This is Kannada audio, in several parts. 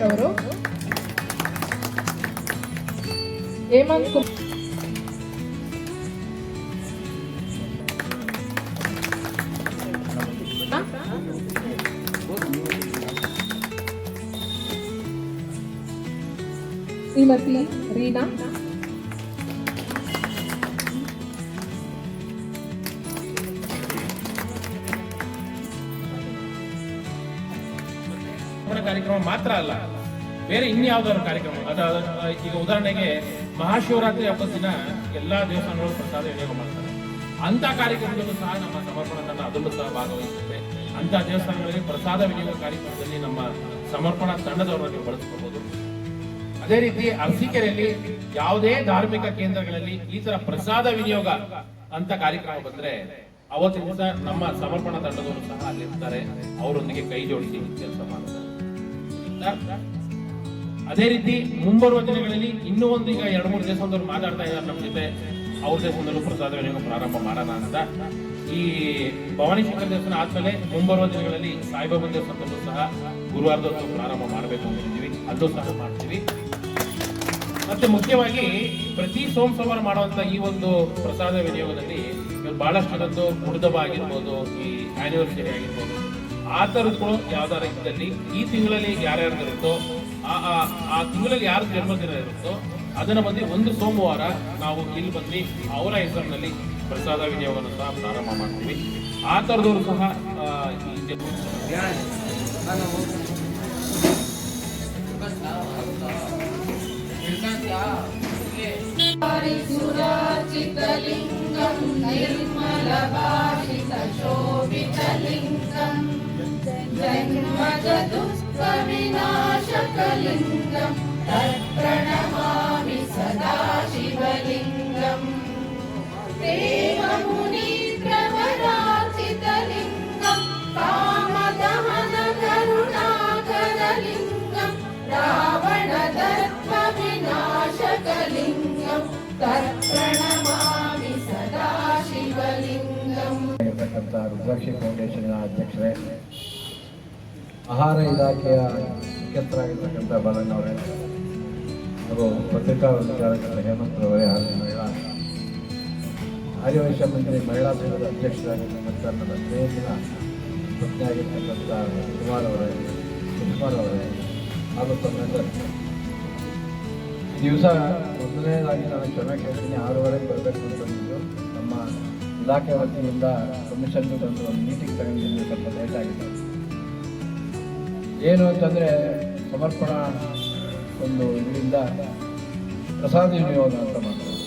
ಅವರು ಹೇಮಂತ್ ಶ್ರೀಮತಿ ರೀನಾ, ಕಾರ್ಯಕ್ರಮ ಮಾತ್ರ ಅಲ್ಲ, ಬೇರೆ ಇನ್ಯಾವುದಾದ್ರು ಕಾರ್ಯಕ್ರಮ ಈಗ ಉದಾಹರಣೆಗೆ ಮಹಾಶಿವರಾತ್ರಿ ಹಬ್ಬದ ದಿನ ಎಲ್ಲಾ ದೇವಸ್ಥಾನಗಳು ಪ್ರಸಾದ ವಿನಿಯೋಗ ಮಾಡ್ತಾರೆ. ಅಂತ ಕಾರ್ಯಕ್ರಮದಲ್ಲೂ ಸಹ ನಮ್ಮ ಸಮರ್ಪಣಾ ತಂಡ ಅದರಲ್ಲೂ ಸಹ ಭಾಗವಹಿಸುತ್ತೆ. ಅಂತ ದೇವಸ್ಥಾನಗಳಿಗೆ ಪ್ರಸಾದ ವಿನಿಯೋಗ ಕಾರ್ಯಕ್ರಮದಲ್ಲಿ ನಮ್ಮ ಸಮರ್ಪಣಾ ತಂಡದವರನ್ನು ಬಳಸ್ಕೋಬಹುದು. ಅದೇ ರೀತಿ ಅರಸೀಕೆರೆಯಲ್ಲಿ ಯಾವುದೇ ಧಾರ್ಮಿಕ ಕೇಂದ್ರಗಳಲ್ಲಿ ಈ ತರ ಪ್ರಸಾದ ವಿನಿಯೋಗ ಅಂತ ಕಾರ್ಯಕ್ರಮ ಬಂದ್ರೆ ಅವತ್ತಿನ ದಿವಸ ನಮ್ಮ ಸಮರ್ಪಣಾ ತಂಡದವರು ಸಹ ಅಲ್ಲಿರ್ತಾರೆ, ಅವರೊಂದಿಗೆ ಕೈ ಜೋಡಿಸಿ ಕೆಲಸ ಮಾಡ್ತಾರೆ. ಅದೇ ರೀತಿ ಮುಂಬರುವ ದಿನಗಳಲ್ಲಿ ಇನ್ನೂ ಒಂದು ಈಗ 2-3 ದೇವಸ್ಥಾನದವರು ಮಾತಾಡ್ತಾ ಇದ್ದಾರೆ ನಮ್ಮ ಜೊತೆ, ಅವ್ರ ದೇವಸ್ಥಾನದಲ್ಲೂ ಪ್ರಸಾದ ವಿನಿಯೋಗ ಪ್ರಾರಂಭ ಮಾಡೋಣ ಅಂತ. ಈ ಭವಾನಿ ಶಂಕರ ದೇವಸ್ಥಾನ ಆದ್ಮೇಲೆ ಮುಂಬರುವ ದಿನಗಳಲ್ಲಿ ಸಾಯಿಬಾಬಾ ದೇವಸ್ಥಾನದಲ್ಲೂ ಸಹ ಗುರುವಾರದೊತ್ತು ಪ್ರಾರಂಭ ಮಾಡಬೇಕು ಅಂತಿದ್ದೀವಿ, ಅಲ್ಲೂ ಸಹ ಮಾಡ್ತೀವಿ. ಮತ್ತೆ ಮುಖ್ಯವಾಗಿ ಪ್ರತಿ ಸೋಮವಾರ ಮಾಡುವಂತ ಈ ಒಂದು ಪ್ರಸಾದ ವಿನಿಯೋಗದಲ್ಲಿ ಬಹಳಷ್ಟು ಜನದ್ದು ಹುಡುದಬ್ಬ ಆಗಿರ್ಬೋದು, ಈ ಆನಿವರ್ಸರಿ ಆಗಿರ್ಬೋದು, ಆ ತರದ್ದು ಯಾವ್ದಾರ ಇದ್ದಲ್ಲಿ ಈ ತಿಂಗಳಲ್ಲಿ ಯಾರ್ಯಾರು ಇರುತ್ತೋ ಆ ತಿಂಗಳಲ್ಲಿ ಯಾರು ಜನ್ಮದಿನ ಇರುತ್ತೋ ಅದನ್ನ ಬಂದು ಒಂದು ಸೋಮವಾರ ನಾವು ಇಲ್ಲಿ ಬಂದು ಅವರ ಹೆಸರಿನಲ್ಲಿ ಪ್ರಸಾದ ವಿನಿಯೋಗವನ್ನು ಸಹ ಪ್ರಾರಂಭ ಮಾಡ್ತೀವಿ. ಆ ತರದವರು ಸಹ सुराचितलिङ्गं निर्मलभाषितशोभितलिङ्गं जन्मजदुःखविनाशकलिङ्गं तत्प्रणमामि सदा शिवलिङ्गम् देवमुनिप्रवराचितलिङ्गं कामदहनकरुणाकरलिङ्गं रावणदर्पविनाशकलिङ्गं तत्प्रणमामि सदा शिवलिङ्गम्. ರುದ್ರಾಕ್ಷಿ ಫೌಂಡೇಶನ್ ಅಧ್ಯಕ್ಷರೇ, ಆಹಾರ ಇಲಾಖೆಯ ಮುಖ್ಯಸ್ಥರಾಗಿರ್ತಕ್ಕಂಥ ಬಾಲಣ್ಣವರೇ ಹಾಗೂ ಪತ್ರಿಕಾ ವಿಚಾರಕರ ಹೇಮಂತ್ ಅವರೇ ಹಾಗೂ ಮಹಿಳಾ ಆರ್ಯವೈಶ್ಯ ಮಂಡಳಿ ಮಹಿಳಾ ಸಂಘದ ಅಧ್ಯಕ್ಷರಾಗಿರ್ತಕ್ಕಂಥ ನನ್ನ ಸ್ನೇಹಿತನ ಪತ್ನಿಯಾಗಿರ್ತಕ್ಕಂಥ ಕುಮಾರ್ ಅವರೇ ಹಾಗೂ ತಮ್ಮೆಲ್ಲರೂ ದಿವಸ ಮೊದಲನೇದಾಗಿ ನಾನು ಕ್ಷಮೆ ಕೇಳ್ತೀನಿ. 6:30 ಬರಬೇಕು ಅಂತಂದಿದ್ದು ನಮ್ಮ ಇಲಾಖೆ ವತಿಯಿಂದ ಕಮಿಷನ್ ಬಂದು ಒಂದು ಮೀಟಿಂಗ್ ತಗೊಂಡಿದ್ದು ಸ್ವಲ್ಪ ಲೇಟ್ ಆಗಿದೆ. ಏನು ಅಂತಂದರೆ ಸಮರ್ಪಣಾ ಒಂದು ಇದರಿಂದ ಪ್ರಸಾದ ವಿನಿಯೋಗ ಅಂತ ಮಾಡ್ತಾರೆ.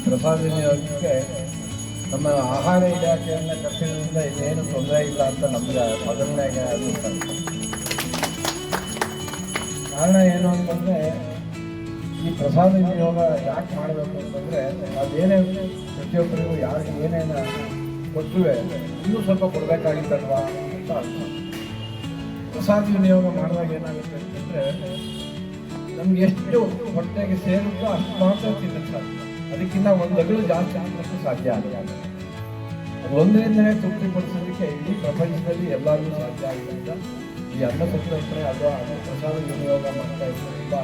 ಪ್ರಸಾದ ವಿನಿಯೋಗಕ್ಕೆ ನಮ್ಮ ಆಹಾರ ಇಲಾಖೆಯನ್ನು ಕರ್ಸಿದ್ರಿಂದ ಇದೇನು ತೊಂದರೆ ಇಲ್ಲ ಅಂತ ನಮಗೆ ಮೊದಲನೇಗೆ ಅನಿಸ್ತಾರೆ. ಕಾರಣ ಏನು ಅಂತಂದರೆ ಈ ಪ್ರಸಾದ ವಿನಿಯೋಗ ಯಾಕೆ ಮಾಡಬೇಕು ಅಂತಂದರೆ ಅದೇನೇ ಪ್ರತಿಯೊಬ್ಬರಿಗೂ ಯಾರಿಗೆ ಏನೇನು ಕೊಟ್ಟುವೆ ಇನ್ನೂ ಸ್ವಲ್ಪ ಕೊಡಬೇಕಾಗಿತ್ತಲ್ವಾ ಅಂತ ಅರ್ಥ. ಪ್ರಸಾದ ವಿನಿಯೋಗ ಮಾಡಿದಾಗ ಏನಾಗುತ್ತೆ ಅಂತಂದರೆ ನಮ್ಗೆ ಎಷ್ಟು ಹೊಟ್ಟೆಗೆ ಸೇರುತ್ತೋ ಅಷ್ಟು ಮಾತ್ರ ತಿನ್ನಕ್ಕೆ ಸಾಧ್ಯ, ಅದಕ್ಕಿಂತ ಒಂದು ಅಗಲು ಜಾಸ್ತಿ ತಿನ್ನೋಕ್ಕೂ ಸಾಧ್ಯ ಆಗಲ್ಲ. ಅದು ಒಂದರಿಂದಲೇ ತೃಪ್ತಿಪಡಿಸೋದಕ್ಕೆ ಇಡೀ ಪ್ರಪಂಚದಲ್ಲಿ ಎಲ್ಲರಿಗೂ ಸಾಧ್ಯ ಆಗಿದ್ದರಿಂದ ಈ ಅನ್ನ ಸಂತರ್ಪಣೆ ಅಥವಾ ಅನ್ನ ಪ್ರಸಾದ ವಿನಿಯೋಗ ಮಾಡ್ತಾ ಇರೋದ್ರಿಂದ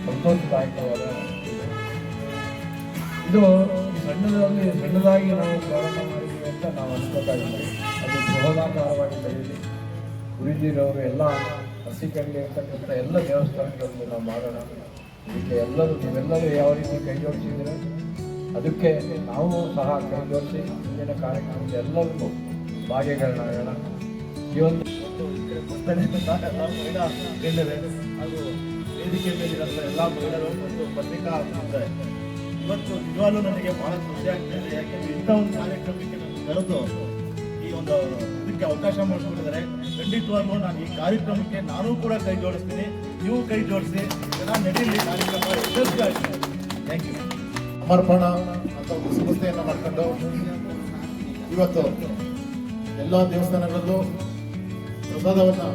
ಸಂತೋಷದಾಯಕವಾದ ಇದು ಸಣ್ಣದಾಗಿ ನಾವು ಪ್ರಾರಂಭ ಮಾಡಿದ್ದೀವಿ ಅಂತ ನಾವು ಅನ್ಕೋತಾಯಿದ್ದೀವಿ. ಅದು ಬೃಹದಾಕಾರವಾಗಿ ಬೆಳೀಲಿ. ಗುರುಜಿರವರು ಎಲ್ಲ ಅರಸೀಕೆರೆಯಲ್ಲಿ ಇರ್ತಕ್ಕಂಥ ಎಲ್ಲ ದೇವಸ್ಥಾನಗಳಲ್ಲಿ ನಾವು ಮಾಡೋಣ. ಇದಕ್ಕೆ ನೀವೆಲ್ಲರೂ ಯಾವ ರೀತಿ ಕೈ ಜೋಡಿಸಿದ್ರೆ ಅದಕ್ಕೆ ನಾವು ಸಹ ಕೈ ಜೋಡಿಸಿ ಮುಂದಿನ ಕಾರ್ಯಕ್ರಮಕ್ಕೆ ಎಲ್ಲರಿಗೂ ಭಾಗಿಗಳನ್ನಾಗೋಣ. ಈ ಒಂದು ಮಹಿಳಾ ಗಣ್ಯರೇ ಹಾಗೂ ವೇದಿಕೆ ಮೇಲಿರುವಂಥ ಎಲ್ಲ ಮಹಿಳೆಯರು ಮತ್ತು ಪತ್ರಿಕಾ ಇದ್ದಾರೆ. ಇವತ್ತು ನಿಜವಾಗ್ಲೂ ನನಗೆ ಬಹಳ ಖುಷಿ ಆಗ್ತಾಯಿದೆ. ಯಾಕೆಂದರೆ ಇಂಥ ಒಂದು ಕಾರ್ಯಕ್ರಮಕ್ಕೆ ನಾನು ಕರೆದು ಈ ಒಂದು ಇದಕ್ಕೆ ಅವಕಾಶ ಮಾಡಿಕೊಂಡಿದ್ದಾರೆ. ಖಂಡಿತವಾಗ್ಲೂ ನಾನು ಈ ಕಾರ್ಯಕ್ರಮಕ್ಕೆ ನಾನು ಕೂಡ ಕೈ ಜೋಡಿಸ್ತೀನಿ, ನೀವು ಕೈ ಜೋಡಿಸಿ ಚೆನ್ನಾಗಿ ನಡೀಲಿ, ಕಾರ್ಯಕ್ರಮ ಯಶಸ್ವಿ ಆಗ್ತದೆ. Thank you. ಸಮರ್ಪಣಾ ಅಂತ ಒಂದು ಸಂಸ್ಥೆಯನ್ನು ಮಾಡ್ಕೊಂಡು ಇವತ್ತು ಎಲ್ಲ ದೇವಸ್ಥಾನಗಳಲ್ಲೂ ಪ್ರಸಾದವನ್ನು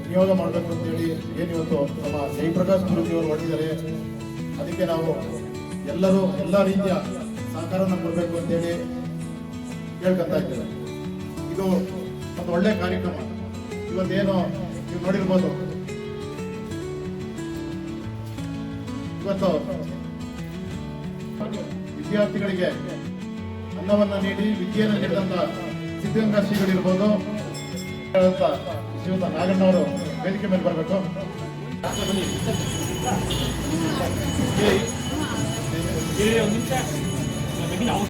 ವಿನಿಯೋಗ ಮಾಡಬೇಕು ಅಂತೇಳಿ ಏನಿವತ್ತು ನಮ್ಮ ಜಯಪ್ರಕಾಶ್ ಗುರೂಜಿಯವರು ಹೊರಟಿದ್ದಾರೆ. ಅದಕ್ಕೆ ನಾವು ಎಲ್ಲರೂ ಎಲ್ಲ ರೀತಿಯ ಸಹಕಾರವನ್ನು ಕೊಡಬೇಕು ಅಂತೇಳಿ ಕೇಳ್ಕೊಂತ ಇದ್ದೇವೆ. ಇದು ಒಂದು ಒಳ್ಳೆ ಕಾರ್ಯಕ್ರಮ. ಇವತ್ತೇನು ನೀವು ನೋಡಿರ್ಬೋದು, ಇವತ್ತು ವಿದ್ಯಾರ್ಥಿಗಳಿಗೆ ಅನ್ನವನ್ನು ನೀಡಿ ವಿದ್ಯೆಯನ್ನು ನೀಡಿದಂತ ಸಿದ್ಧಗಂಗಾ ಶ್ರೀಗಳಿರ್ಬೋದು, ಶ್ರೀಯುತ ನಾಗಣ್ಣವರು ವೇದಿಕೆ ಮೇಲೆ ಬರಬೇಕು. ಒಂದು ನಿಮಿಷ